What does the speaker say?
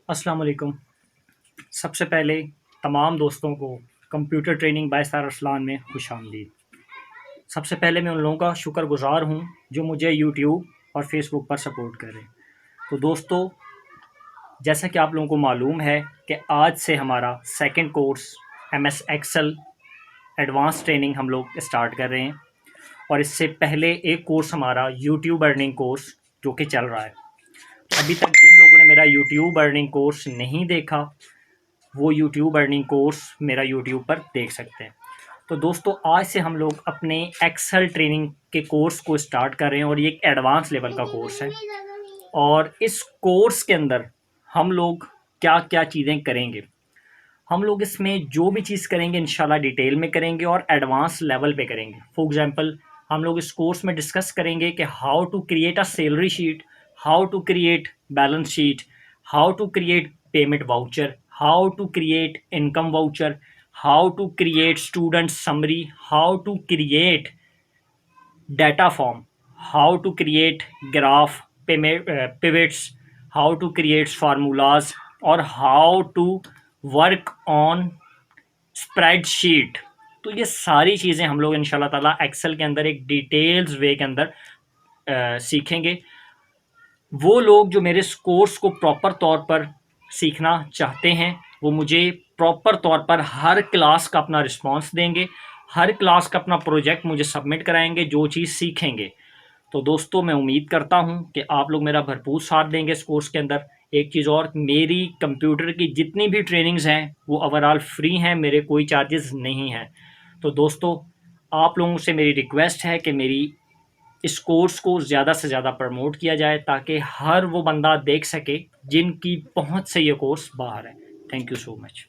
अस्सलाम वालेकुम। सबसे पहले तमाम दोस्तों को computer training bye sir Arsalan में खुशामदीद। सबसे पहले मैं उन लोगों का शुक्रगुज़ार हूँ जो मुझे यूट्यूब और फेसबुक पर सपोर्ट कर रहे हैं। तो दोस्तों, जैसा कि आप लोगों को मालूम है कि आज से हमारा second course MS Excel advance training हम लोग स्टार्ट कर रहे हैं। और इससे पहले एक कोर्स हमारा यूट्यूब अर्निंग कोर्स जो कि चल रहा है। अभी तक जिन लोगों ने मेरा यूट्यूब अर्निंग कोर्स नहीं देखा, वो यूट्यूब अर्निंग कोर्स मेरा यूट्यूब पर देख सकते हैं। तो दोस्तों, आज से हम लोग अपने एक्सेल ट्रेनिंग के कोर्स को स्टार्ट कर रहे हैं और ये एक एडवांस लेवल का कोर्स है। और इस कोर्स के अंदर हम लोग क्या क्या चीज़ें करेंगे, हम लोग इसमें जो भी चीज़ करेंगे इंशाल्लाह डिटेल में करेंगे और एडवांस लेवल पे करेंगे। फॉर एग्जांपल, हम लोग इस कोर्स में डिस्कस करेंगे कि how to create a salary sheet, how to create balance sheet, how to create payment voucher, how to create income voucher, how to create student summary, how to create data form, how to create graph pivots, how to create formulas और how to work on spreadsheet. तो ये सारी चीज़ें हम लोग इंशाल्लाह ताला Excel के अंदर एक डिटेल्स वे के अंदर सीखेंगे। वो लोग जो मेरे इस कोर्स को प्रॉपर तौर पर सीखना चाहते हैं वो मुझे प्रॉपर तौर पर हर क्लास का अपना रिस्पांस देंगे, हर क्लास का अपना प्रोजेक्ट मुझे सबमिट कराएंगे जो चीज़ सीखेंगे। तो दोस्तों, मैं उम्मीद करता हूं कि आप लोग मेरा भरपूर साथ देंगे इस कोर्स के अंदर। एक चीज़ और, मेरी कंप्यूटर की जितनी भी ट्रेनिंग्स हैं वो ओवरऑल फ्री हैं, मेरे कोई चार्जेस नहीं हैं। तो दोस्तों, आप लोगों से मेरी रिक्वेस्ट है कि मेरी इस कोर्स को ज़्यादा से ज़्यादा प्रमोट किया जाए ताकि हर वो बंदा देख सके जिनकी पहुंच से ये कोर्स बाहर है। Thank you so much.